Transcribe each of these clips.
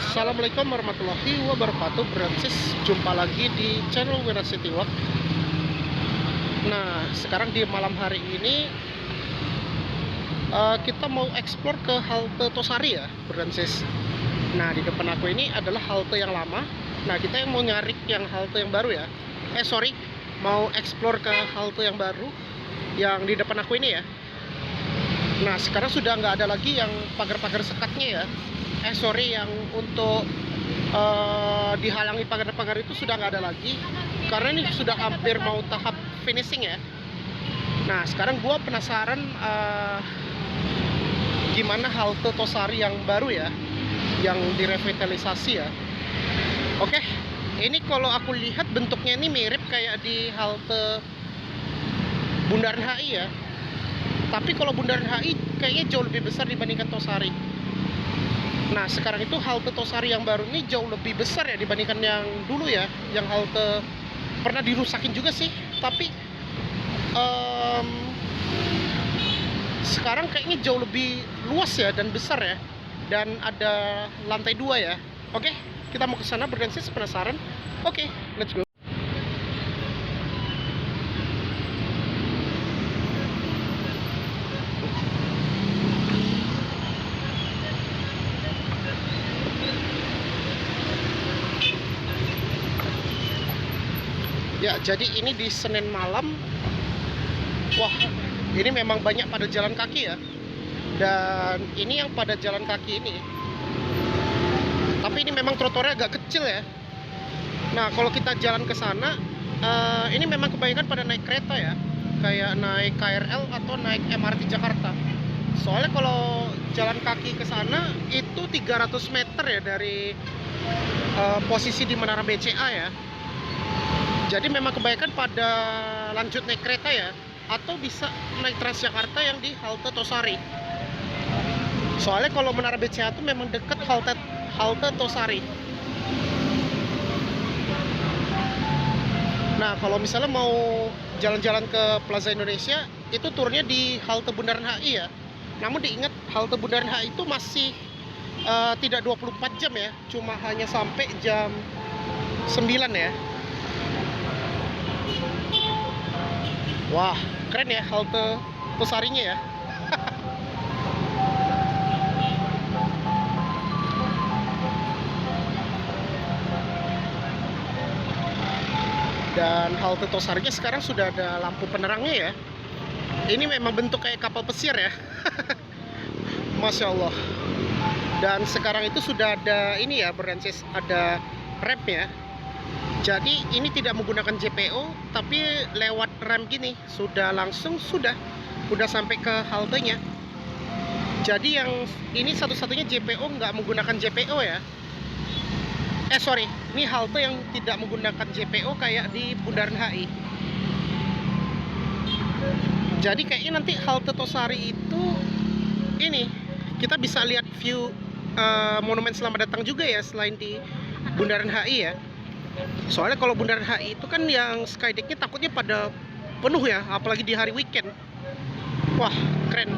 Assalamualaikum warahmatullahi wabarakatuh. Bransis, jumpa lagi di channel Wira City Walk. Nah, sekarang di malam hari ini kita mau explore ke halte Tosari ya, Bransis. Nah, di depan aku ini adalah halte yang lama. Nah, kita yang mau nyari yang halte yang baru ya. Mau explore ke halte yang baru yang di depan aku ini ya. Nah, sekarang sudah nggak ada lagi yang pagar-pagar sekatnya ya. Yang untuk dihalangi pagar-pagar itu sudah nggak ada lagi, karena ini sudah hampir mau tahap finishing ya. Nah, sekarang gua penasaran gimana halte Tosari yang baru ya, yang direvitalisasi ya. Oke, ini kalau aku lihat bentuknya ini mirip kayak di halte Bundaran HI ya. Tapi kalau Bundaran HI kayaknya jauh lebih besar dibandingkan Tosari. Nah, sekarang itu halte Tosari yang baru ini jauh lebih besar ya dibandingkan yang dulu ya. Yang halte pernah dirusakin juga sih, tapi sekarang kayaknya jauh lebih luas ya dan besar ya. Dan ada lantai 2 ya. Oke, kita mau ke sana, Bransis, penasaran. Oke, let's go. Ya, jadi ini di Senin malam. Wah, ini memang banyak pada jalan kaki ya. Dan ini yang pada jalan kaki ini. Tapi ini memang trotoarnya agak kecil ya. Nah, kalau kita jalan ke sana, ini memang kebanyakan pada naik kereta ya. Kayak naik KRL atau naik MRT Jakarta. Soalnya kalau jalan kaki ke sana itu 300 meter ya dari posisi di Menara BCA ya. Jadi memang kebanyakan pada lanjut naik kereta ya, atau bisa naik Transjakarta yang di halte Tosari. Soalnya kalau Menara BCA itu memang dekat halte Tosari. Nah, kalau misalnya mau jalan-jalan ke Plaza Indonesia, itu turunnya di halte Bundaran HI ya. Namun diingat, halte Bundaran HI itu masih tidak 24 jam ya, cuma hanya sampai jam 9 ya. Wah, keren ya halte Tosarinya ya. Dan halte Tosarinya sekarang sudah ada lampu penerangnya ya. Ini memang bentuk kayak kapal pesiar ya. Masya Allah. Dan sekarang itu sudah ada ini ya, Bransis, ada rem ya. Jadi ini tidak menggunakan JPO, tapi lewat rem gini sudah sampai ke haltenya. Jadi yang ini satu-satunya JPO nggak menggunakan JPO ya. Ini halte yang tidak menggunakan JPO kayak di Bundaran HI. Jadi kayaknya nanti halte Tosari itu ini kita bisa lihat view Monumen Selamat Datang juga ya, selain di Bundaran HI ya. Soalnya kalau Bundaran HI itu kan yang skydecknya takutnya pada penuh ya, apalagi di hari weekend. Wah, keren.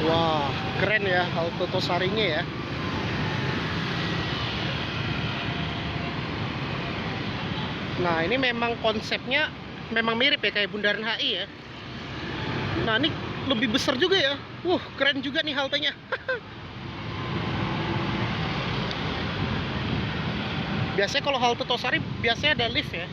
Wah, keren ya halte Tosarinya ya. Nah, ini memang konsepnya memang mirip ya kayak Bundaran HI ya. Nah, ini lebih besar juga ya. Keren juga nih haltenya. Biasanya kalau halte Tosari biasanya ada lift ya.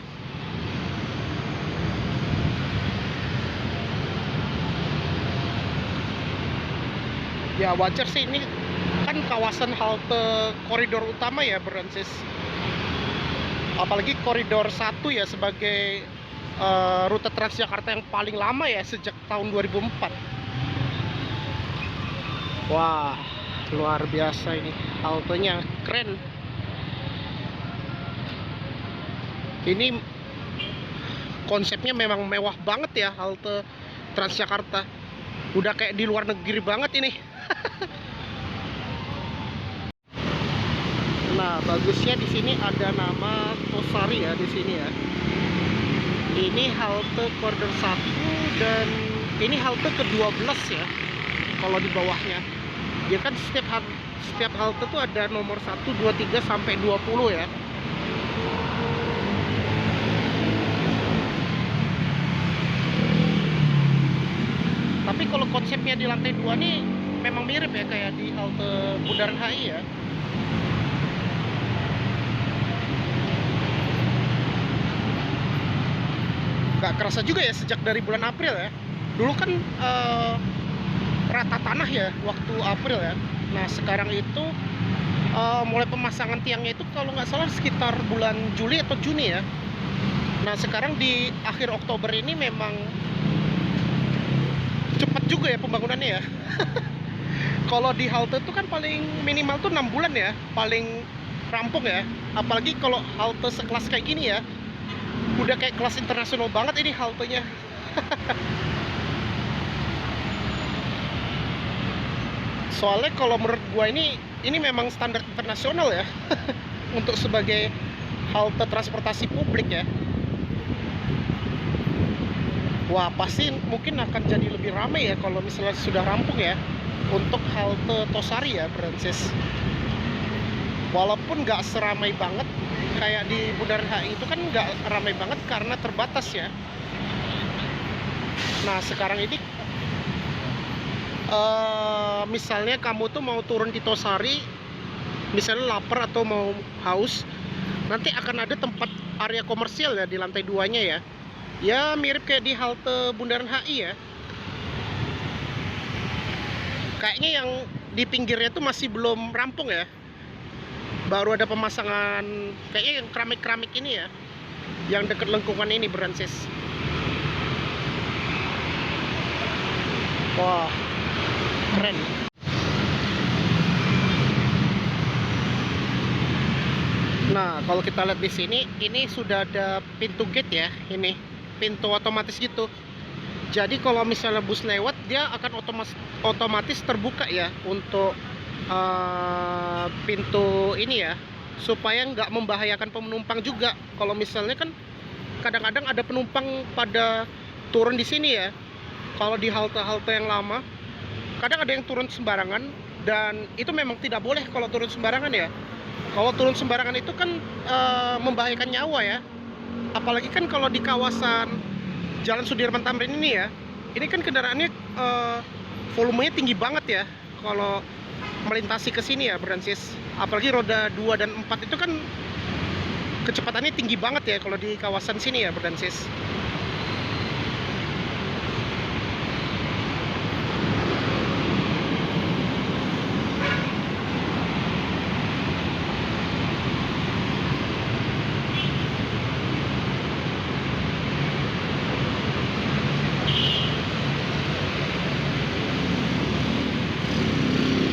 Ya wajar sih, ini kan kawasan halte koridor utama ya, Bransis. Apalagi koridor 1 ya, sebagai rute Transjakarta yang paling lama ya sejak tahun 2004. Wah, luar biasa ini haltenya, keren. Ini konsepnya memang mewah banget ya halte Transjakarta. Udah kayak di luar negeri banget ini. Nah, bagusnya di sini ada nama Tosari ya di sini ya. Ini halte koridor 1 dan ini halte ke-12 ya. Kalau di bawahnya. Dia kan setiap halte tuh ada nomor 1, 2, 3 sampai 20 ya. Tapi kalau konsepnya di lantai 2 nih memang mirip ya kayak di halte Bundaran HI ya. Gak kerasa juga ya sejak dari bulan April ya. Dulu kan rata tanah ya waktu April ya. Nah sekarang itu mulai pemasangan tiangnya itu kalau nggak salah sekitar bulan Juli atau Juni ya. Nah sekarang di akhir Oktober ini memang cepat juga ya pembangunannya ya. Kalau di halte itu kan paling minimal tuh 6 bulan ya paling rampung ya. Apalagi kalau halte sekelas kayak gini ya, udah kayak kelas internasional banget ini haltenya. Soalnya kalau menurut gua ini memang standar internasional ya. Untuk sebagai halte transportasi publik ya. Wah pasti mungkin akan jadi lebih ramai ya kalau misalnya sudah rampung ya untuk halte Tosari ya Francis. Walaupun nggak seramai banget kayak di Bundaran HI itu kan nggak ramai banget karena terbatas ya. Nah sekarang ini misalnya kamu tuh mau turun di Tosari, misalnya lapar atau mau haus, nanti akan ada tempat area komersial ya di lantai 2-nya ya. Ya mirip kayak di halte Bundaran HI ya. Kayaknya yang di pinggirnya tuh masih belum rampung ya. Baru ada pemasangan kayaknya yang keramik-keramik ini ya. Yang dekat lengkungan ini Francis. Wah, keren. Nah, kalau kita lihat di sini, ini sudah ada pintu gate ya, ini pintu otomatis gitu. Jadi kalau misalnya bus lewat, dia akan otomatis terbuka ya untuk pintu ini ya, supaya nggak membahayakan penumpang juga. Kalau misalnya kan kadang-kadang ada penumpang pada turun di sini ya. Kalau di halte-halte yang lama, kadang ada yang turun sembarangan dan itu memang tidak boleh kalau turun sembarangan ya. Kalau turun sembarangan itu kan membahayakan nyawa ya. Apalagi kan kalau di kawasan Jalan Sudirman Tamrin ini ya, ini kan kendaraannya volumenya tinggi banget ya kalau melintasi ke sini ya Francis. Apalagi roda 2 dan 4 itu kan kecepatannya tinggi banget ya kalau di kawasan sini ya Francis.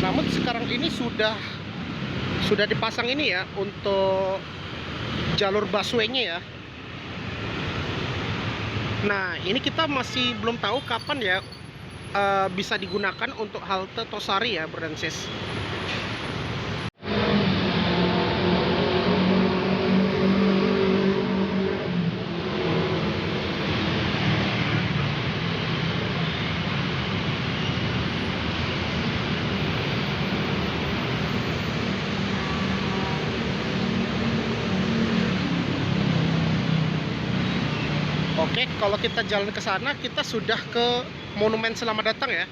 Namun sekarang ini sudah dipasang ini ya untuk jalur busway-nya ya. Nah, ini kita masih belum tahu kapan ya bisa digunakan untuk halte Tosari ya, Francis. Oke, kalau kita jalan ke sana, kita sudah ke Monumen Selamat Datang ya.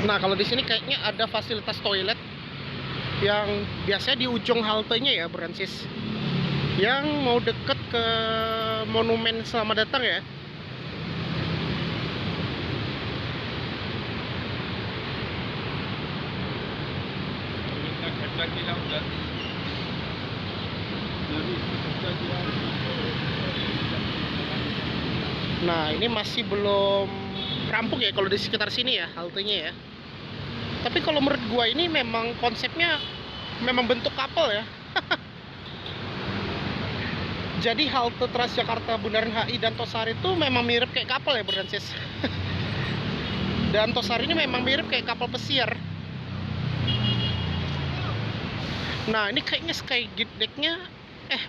Nah, kalau di sini kayaknya ada fasilitas toilet yang biasanya di ujung haltenya ya, Francis. Yang mau deket ke Monumen Selamat Datang ya. Nah, ini masih belum rampung ya kalau di sekitar sini ya haltenya ya. Tapi kalau menurut gua ini memang konsepnya memang bentuk kapal ya. Jadi halte Transjakarta Bundaran HI dan Tosari itu memang mirip kayak kapal ya Francis. Dan Tosari ini memang mirip kayak kapal pesiar. Nah, ini kayaknya skydeck-nya,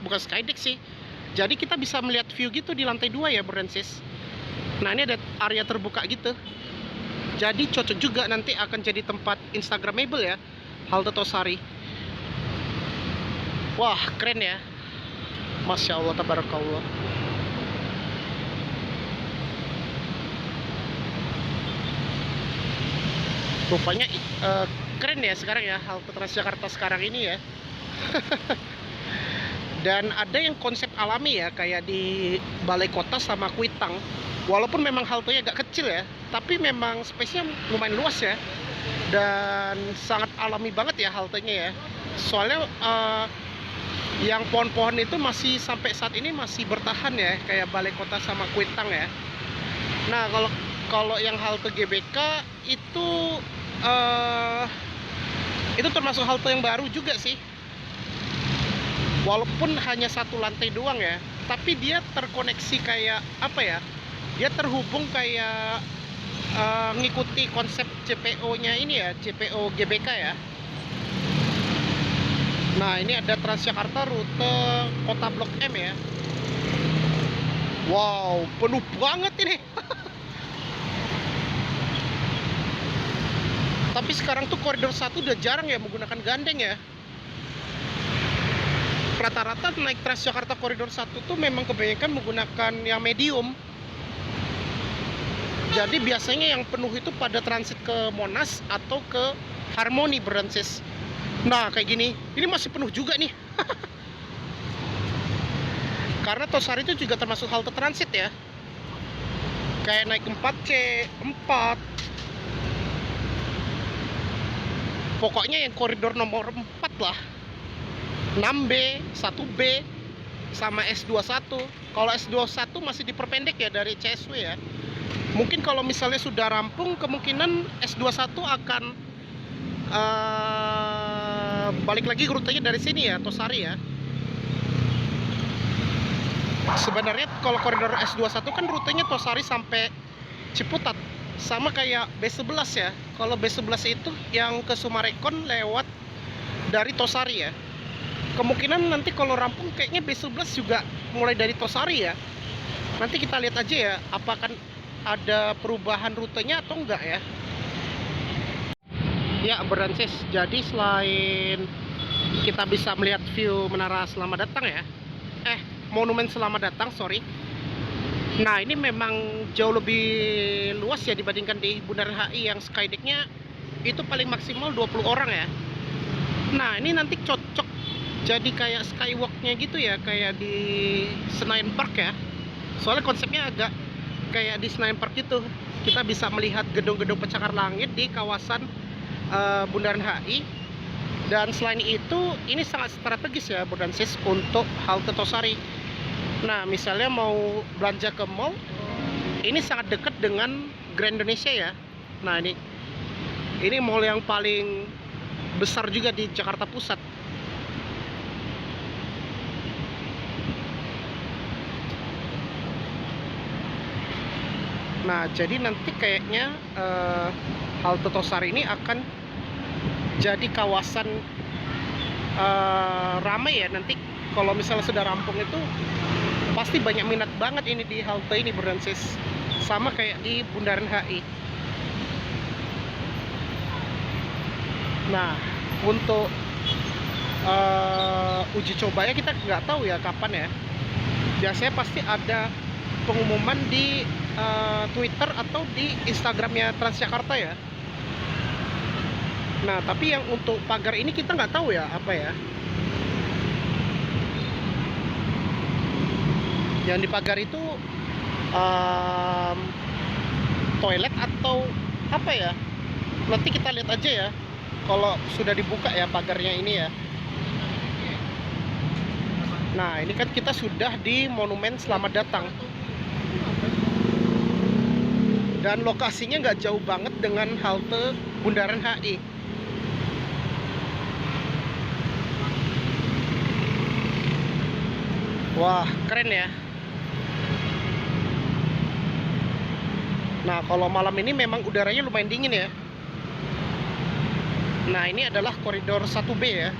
bukan skydeck sih. Jadi kita bisa melihat view gitu di lantai 2 ya, Brancis. Nah, ini ada area terbuka gitu. Jadi cocok juga nanti akan jadi tempat instagramable ya, halte Tosari. Wah, keren ya. Masya Allah, tabarakallah. Rupanya keren ya sekarang ya halte Transjakarta sekarang ini ya. Dan ada yang konsep alami ya, kayak di Balai Kota sama Kuitang. Walaupun memang haltenya agak kecil ya, tapi memang space-nya lumayan luas ya. Dan sangat alami banget ya haltenya ya. Soalnya yang pohon-pohon itu masih sampai saat ini masih bertahan ya, kayak Balai Kota sama Kuitang ya. Nah, kalau yang halte GBK itu termasuk halte yang baru juga sih. Walaupun hanya satu lantai doang ya, tapi dia terkoneksi kayak apa ya? Dia terhubung kayak ngikuti konsep CPO-nya ini ya, CPO GBK ya. Nah, ini ada Transjakarta rute Kota Blok M ya. Wow, penuh banget ini. Tapi sekarang tuh koridor 1 udah jarang ya menggunakan gandeng ya. Rata-rata naik Transjakarta koridor 1 tuh memang kebanyakan menggunakan yang medium. Jadi biasanya yang penuh itu pada transit ke Monas atau ke Harmoni, Brancis. Nah, kayak gini, ini masih penuh juga nih. Karena Tosari itu juga termasuk halte transit ya. Kayak naik 4C, 4. Pokoknya yang koridor nomor 4 lah. 6B, 1B, sama S21. Kalau S21 masih diperpendek ya dari CSW ya. Mungkin kalau misalnya sudah rampung, kemungkinan S21 akan balik lagi rutenya dari sini ya, Tosari ya. Sebenarnya kalau koridor S21 kan rutenya Tosari sampai Ciputat. Sama kayak B11 ya. Kalau B11 itu yang ke Sumarekon lewat dari Tosari ya. Kemungkinan nanti kalau rampung kayaknya B11 juga mulai dari Tosari ya. Nanti kita lihat aja ya, apakah ada perubahan rutenya atau enggak ya. Ya, Brancis. Jadi selain kita bisa melihat view Menara Selamat Datang ya, Monumen Selamat Datang, sorry. Nah, ini memang jauh lebih luas ya dibandingkan di Bundaran HI yang skydeck-nya itu paling maksimal 20 orang ya. Nah, ini nanti cocok jadi kayak skywalk-nya gitu ya, kayak di Senayan Park ya. Soalnya konsepnya agak kayak di Senayan Park gitu. Kita bisa melihat gedung-gedung pencakar langit di kawasan Bundaran HI. Dan selain itu, ini sangat strategis ya Brancis untuk halte Tosari. Nah, misalnya mau belanja ke mall, ini sangat dekat dengan Grand Indonesia ya. Nah, ini mall yang paling besar juga di Jakarta Pusat. Nah, jadi nanti kayaknya halte Tosari ini akan jadi kawasan ramai ya. Nanti kalau misalnya sudah rampung itu pasti banyak minat banget ini di halte ini, Brancis. Sama kayak di Bundaran HI. Nah, untuk uji cobanya kita nggak tahu ya kapan ya. Biasanya pasti ada pengumuman di Twitter atau di Instagramnya Transjakarta ya. Nah, tapi yang untuk pagar ini kita nggak tahu ya apa ya. Yang di pagar itu toilet atau apa ya? Nanti kita lihat aja ya kalau sudah dibuka ya pagarnya ini ya. Nah, ini kan kita sudah di Monumen Selamat Datang. Dan lokasinya nggak jauh banget dengan halte Bundaran HI. Wah, keren ya. Nah, kalau malam ini memang udaranya lumayan dingin ya. Nah, ini adalah koridor 1B ya.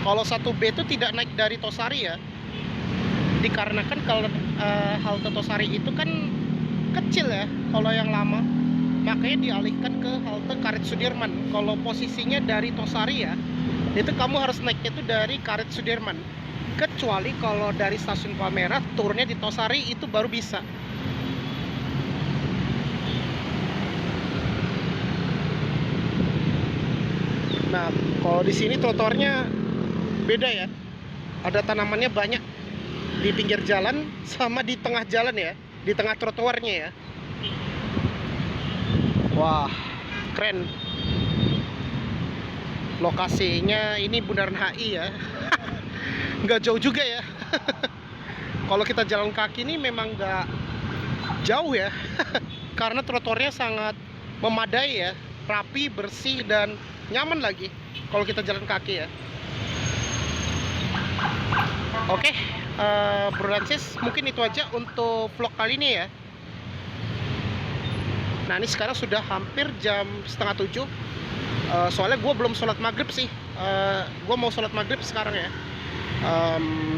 Kalau 1B itu tidak naik dari Tosari ya. Dikarenakan kalau halte Tosari itu kan kecil ya, kalau yang lama. Makanya dialihkan ke halte Karet Sudirman. Kalau posisinya dari Tosari ya, itu kamu harus naiknya itu dari Karet Sudirman. Kecuali kalau dari stasiun Palmerah turunnya di Tosari, itu baru bisa. Nah, kalau di sini trotoarnya beda ya. Ada tanamannya banyak di pinggir jalan sama di tengah jalan ya, di tengah trotoarnya ya. Wah, keren. Lokasinya ini Bundaran HI ya. Nggak jauh juga ya. Kalau kita jalan kaki ini memang nggak jauh ya. Karena trotoarnya sangat memadai ya, rapi, bersih, dan nyaman lagi kalau kita jalan kaki ya. Oke, Bro dan Sis, mungkin itu aja untuk vlog kali ini ya. Nah, ini sekarang sudah hampir jam setengah 7. Soalnya gue belum sholat maghrib sih. Gue mau sholat maghrib sekarang ya.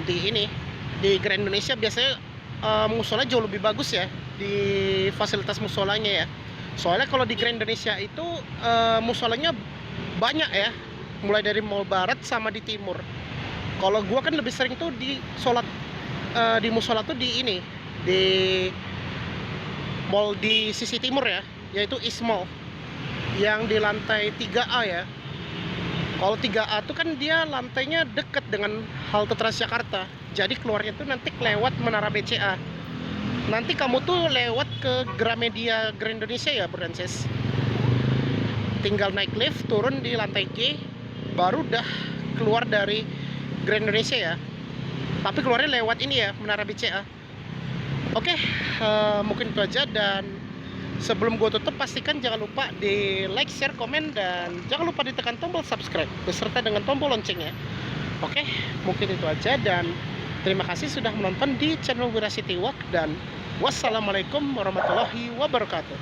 Di Grand Indonesia biasanya musola jauh lebih bagus ya, di fasilitas musolanya ya. Soalnya kalau di Grand Indonesia itu musolanya banyak ya, mulai dari Mall Barat sama di Timur. Kalau gua kan lebih sering tuh di sholat di musola tuh di mall di sisi timur ya, yaitu East Mall yang di lantai 3A ya. Kalau 3A tuh kan dia lantainya deket dengan halte Transjakarta, jadi keluarnya tuh nanti lewat Menara BCA. Nanti kamu tuh lewat ke Gramedia Grand Indonesia ya, Bro dan Sis. Tinggal naik lift, turun di lantai G, baru dah keluar dari Grand Indonesia ya. Tapi keluarnya lewat ini ya, Menara BCA. Oke, mungkin itu aja. Dan sebelum gue tutup, pastikan jangan lupa di like, share, komen, dan jangan lupa ditekan tombol subscribe beserta dengan tombol loncengnya. Oke, mungkin itu aja, dan terima kasih sudah menonton di channel Wira City Walk, dan wassalamualaikum warahmatullahi wabarakatuh.